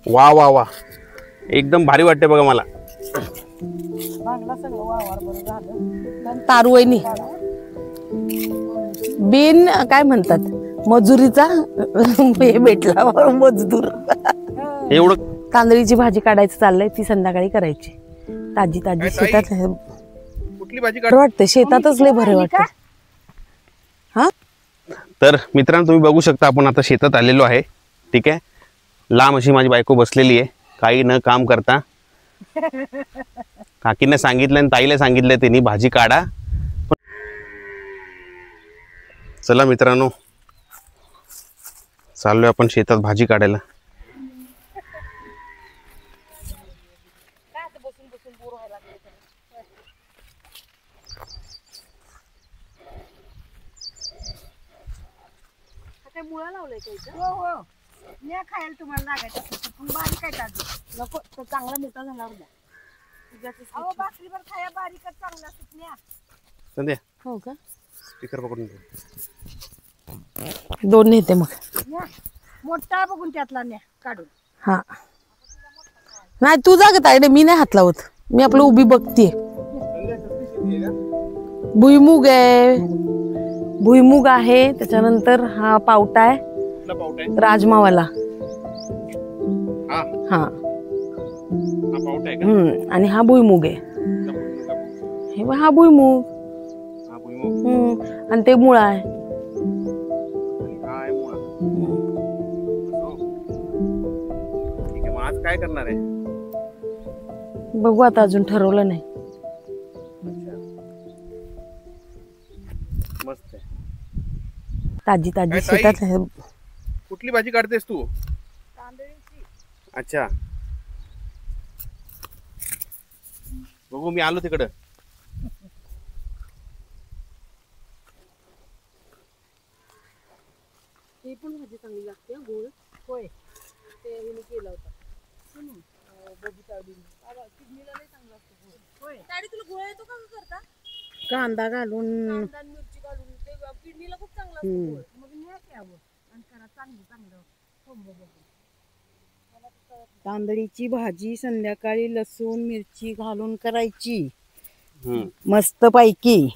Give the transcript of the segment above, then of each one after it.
वा वा वा, एकदम भारी वाटते बघा मला। तारुवईनी बिन काय म्हणतात मजुरीचा हे भेटला मजदूर। एवढं तांदळीची भाजी काढायचं चाललंय, ती संध्याकाळी करायची ताजी ताजी शेतात। कुठली भाजी वाटते शेतातच लय बरे वाटते। हा तर मित्रांनो तुम्ही बघू शकता आपण आता शेतात आलेलो आहे, ठीक आहे। लांब अशी माझी बायको बसलेली आहे, काही न काम करता। काकीने सांगितलं आणि ताईला सांगितलं त्यांनी भाजी काढा। चला मित्रांनो चाललोय आपण शेतात भाजी काढायला। मुळा लावलाय हो हो न्या खायला तुम्हाला लागायचं पण बारीक काय टाकू नको, तो चांगला मोठा झाला होता। अहो भाकरीवर खाया बारीकच चांगला असत न्या। संध्या हो का स्पीकर पकडून दोन नेते मग न्या मोठा बघून त्यातला न्या काढून। हा नाही तू जागत आहे मी नाही हात लावत, मी आपलं उभी बघतीये। भुईमुग आहे, भुईमुग आहे, त्याच्यानंतर हा पावटा आहे राजमावाला। हा आणि हा भुईमुग आहे, हे बघ हा भुईमुग। आणि ते मुळा आहे। आज काय करणार आहे बघू आता, अजून ठरवलं नाही। मस्त आहे, ताजी ताजी शेतात। कुठली भाजी काढतेस तू? तांदळीची। अच्छा बघू मी आलो तिकडं। ही पण भाजी चांगली लागते गोळ। होय ते हिने केला होता तुला येतो का करता? कांदा घालून कांदा मिरची घालून ते किडनीला खूप चांगला असतो। मग न्या घ्यावं आणि करा चांगलं चांगलं कोंब बघून। तांदळीची भाजी संध्याकाळी लसूण मिरची घालून करायची मस्त पैकी।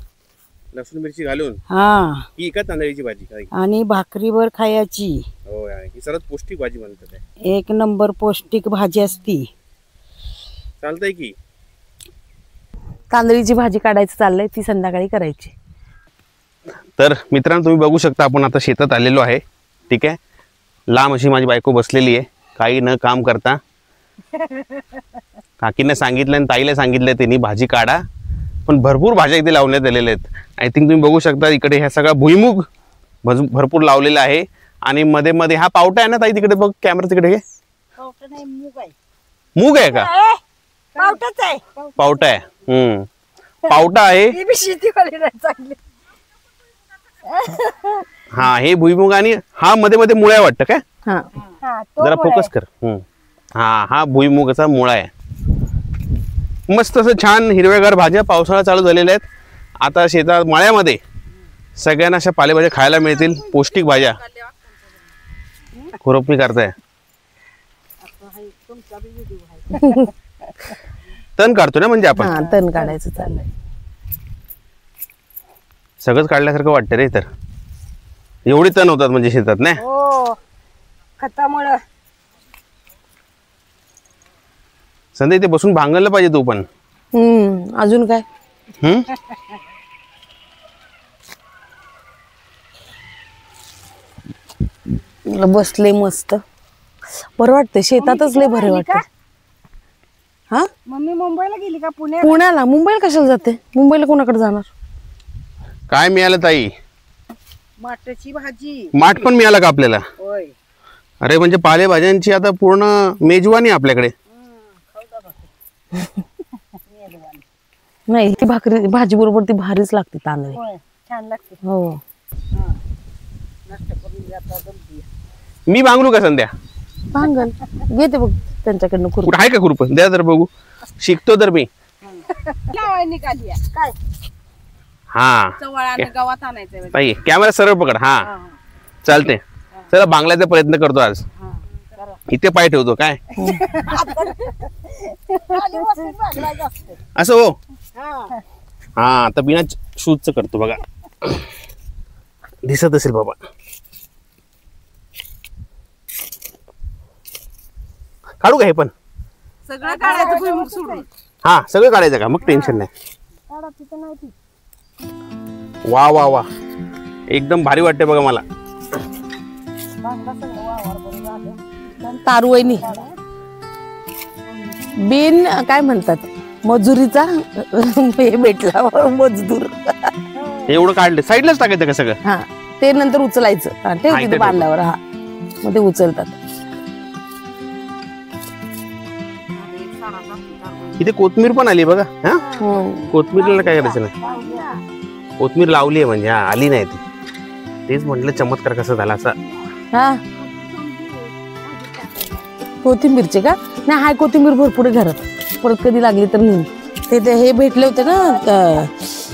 लसूण मिरची घालून हा ही का तांदळीची भाजी काय? आणि भाकरीवर खायची। हो यार ही सर्वात पौष्टिक भाजी म्हणतात आहे, एक नंबर पौष्टिक भाजी असती। चालतंय की। तांदळीची भाजी काढायचं चाललंय, ती संध्याकाळी करायची। तर मित्रांनो तुम्ही बघू शकता आपण आता शेतात आलेलो आहे, ठीक आहे। लांब अशी माझी बायको बसलेली आहे, काही न काम करता। काकीने सांगितलं आणि ताईला सांगितलं त्यांनी भाजी काढा, पण भरपूर भाज्या इथे लावण्यात आलेल्या आहेत। आय थिंक तुम्ही बघू शकता इकडे ह्या सगळा भुईमुग भरपूर लावलेला आहे आणि मध्ये मध्ये हा पावटा आहे ना ताई, तिकडे बघ कॅमेरा तिकडे घे। पावटा नाही मूग आहे। मूग आहे का? पावटाच आहे, पावटा आहे। पावटा आहे। ती बी शेतीवाली नाही चांगली। हा हे भुईमुग आणि हा मध्ये मध्ये मुळा वाटतं काय? हा हा तो जरा फोकस कर। हा हा भुईमुगाचा मुळा आहे। मस्त असं छान हिरव्यागार भाज्या, पावसाळा चालू झालेल्या आहेत आता शेतात मळ्यामध्ये सगळ्यांना अशा पालेभाज्या खायला मिळतील, पौष्टिक भाज्या। खुरपणी करताय तण काढतो ना म्हणजे आपण? हा तण काढायचं चाललंय। सगळंच काढल्यासारखं वाटतं रे, तर एवढी तण होतात म्हणजे शेतात नाही? हो खतामुळे। संध्या इथे बसून भांगलं पाहिजे तू पण। अजून काय बसले मस्त बरं वाटतंय, शेतातच लय बरं वाटतं। हा मम्मी मुंबईला गेली का? पुण्याला? मुंबईला कशाला जाते? मुंबईला कोणाकडे जाणार? काय मिळालं ताई? माठाची भाजी। माठ पण मिळाला का आपल्याला? होय अरे म्हणजे पालेभाज्यांची आता पूर्ण मेजवानी आपल्याकडे। नाही ती भाकरी भाजी बरोबर ती भारीच लागते तांदळी। होय छान लागते। हो नष्ट करून जाता जमती। मी भांगरू का संध्या? भांगल घेते बघ त्यांच्याकडनं खुरपी। कुठं आहे का खुरपण? द्या तर बघू, शिकतो तर मी। लावाय निघाली काय? हा चवळाने गावात आणायचं ताई कॅमेरा सरळ पकड। हा चालते, चला भांगल्याचा प्रयत्न करतो आज। इथे पाय ठेवतो काय खाली बसून बघायचं असतं. असं हो. हा. हा आता बिना शूजचं करतो बघा, दिसत असेल बाबा. काढू का हे पण? सगळं काढायचं भुईमुग सोडून. हा सगळं काढायचं का? मग टेन्शन नाही. काढा तिथं नाही ती. वा वा वा, एकदम भारी वाटते बघा मला. बांधला सगळं वावर बरं झालं. तारुवईनी बिन काय म्हणतात मजुरीचा हे भेटला मजदूर. हे एवढं काढलं साईडलाच टाकायचं का सगळं? हा ते नंतर उचलायचं. हा, ठेव हा, इथे तिथे ठेव. बांधल्यावर. हा मग ते उचलतात. इथे कोथमीर पण आली बघा. हा हम्म. कोथमीरला काय करायचं नाही, लावल्या. कोथमीर लावली आहे म्हणजे हा आली नाही ती. तेच म्हटलं चमत्कार कसा झाला असा. हा कोथिंबीरचे का? नाही हाय कोथिंबीर भरपूर आहे घरात, परत कधी लागली तर नेईन. ते हे भेटले होते ना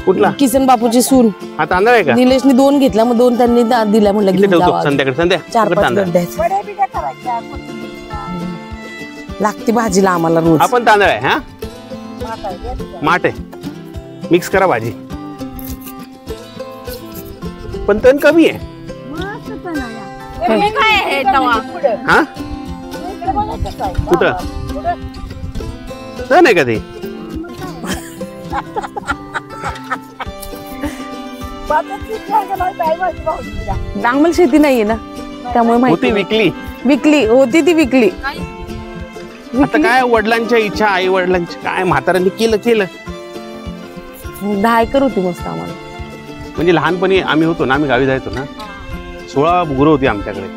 कुठला? किसन बापूची सून हा तांदळ आहे का? निलेशनी 2 घेतला, मग 2 त्यांनी दिल्या. म्हणलं इथे घेऊन ठेवतो जावा. संध्याकाळी. संध्या 4-5 तांदळ गड्ड्याचे वड्या बिड्या करायच्या कोथिंबीरच्या. लागते भाजीला आम्हाला रोज. हा पण तांदळ आहे. हा माठ आहे, द्या तिच्या. माठ आहे, मिक्स करा भाजी. पण तण कमी आहे. मस्त तण आहे या. हे काय आहे तवा? पुढं. हा इकडे बघा कसं आहे. कुठं? पुढं. तण आहे का ते? पाचच जागा नाही, काय माहिती भाऊजीला. डांगमल शेती नाहीये ना, त्यामुळे होती माहिती नाही. विकली. विकली होती ती विकली. आता काय वडिलांच्या इच्छा, आई वडिलांची काय म्हाताऱ्यांनी केलं केलं. 10 एकर होती मस्त आम्हाला. म्हणजे लहानपणी आम्ही होतो ना, आम्ही गावी जायचो ना, 16 गुरं होती आमच्याकडे.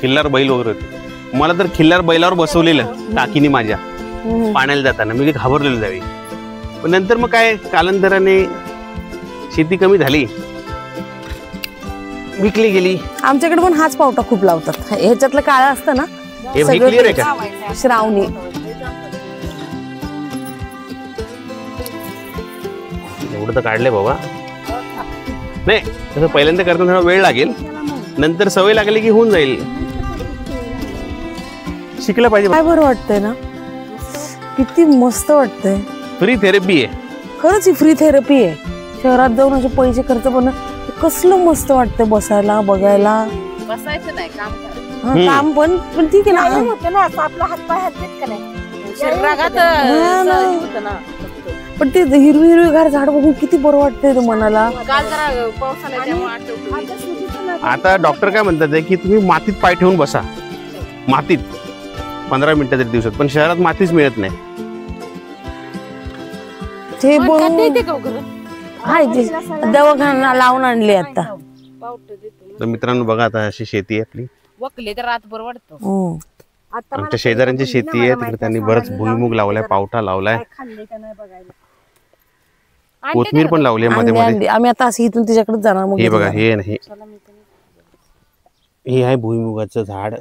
खिल्लार बैल वगैरे होते. मला तर खिल्लार बैलावर बसवलेलं काकीने माझ्या हम्म. पाण्याला जाताना. मी घाबरलेलो त्यावेळी. पण नंतर मग काय कालांतराने शेती कमी झाली, विकली गेली. आमच्याकडे पण हाच पावटा खूप लावतात. ह्याच्यातलं काळं असतं ना, हे सगळं क्लिअर आहे ते का? श्रावणी. एवढं तर काढलंय बाबा. नाही तसं पहिल्यांदा करताना थोडा वेळ लागेल, नंतर सवय लागली की होऊन जाईल. शिकलं पाहिजे. काय बरं वाटतंय ना, किती मस्त वाटतंय. फ्री थेरपी आहे. खरंच ही फ्री थेरपी आहे. शहरात जाऊन असे पैसे खर्च करणं कसलं मस्त वाटतंय, बसायला बघायला. बसायचं नाही, काम करायचं. हा, काम पण ठीक आहे व्यायाम ना. होतं ना, असं आपला हातपाय हलतेत का नाही. शरीरात पण ते हिरवी हिरवीगार झाड बघून किती बरं वाटतंय ते मनाला. आता डॉक्टर काय म्हणतात की तुम्ही मातीत पाय ठेवून बसा, मातीत 15 मिनिटं तरी दिवसात. पण शहरात मातीच मिळत नाही. ते दवाखाना लावून आणले आता. तर मित्रांनो बघा, आता अशी शेती आहे आपली. वकले तर रातभर वाटतं. आता मला आमच्या शेजाऱ्यांची शेती आहे, तिकडे त्यांनी बरंच भुईमुग लावलाय, पावटा लावलाय, काय खाल्ले का नाही बघायला. कोथमीर पण लावली आहे मध्ये मध्ये. आम्ही आता असं इथून तिच्याकडे जाणार. मग हे बघा, हे नाही, हे आहे भुईमुगाचं झाड.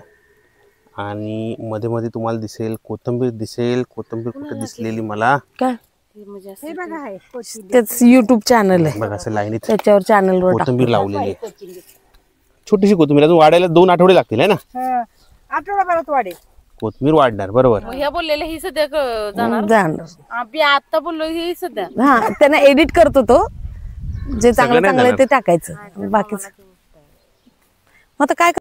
आणि मध्ये मध्ये तुम्हाला दिसेल कोथंबीर दिसेल. कोथंबीर कुठे दिसलेली मला? काय हे बघा आहे कोथिंबीर. तेच युट्यूब चॅनल आहे, बघा असं लाईनीत त्याच्यावर चॅनलवर कोथंबीर लावलेली आहे. छोटीशी कोथंबीर, अजून वाढायला 2 आठवडे लागतील आहे ना. हा, आठवडाभरात वाढेल. कोथमीर वाढणार बरोबर. ह्या बोललेलं ही सध्या जाणार. आम्ही आता बोललो ही सध्या हा त्यांना एडिट करतो तो, जे चांगलं नाही चांगलं आहे जाणार. ते टाकायचं, बाकीच. मग आता काय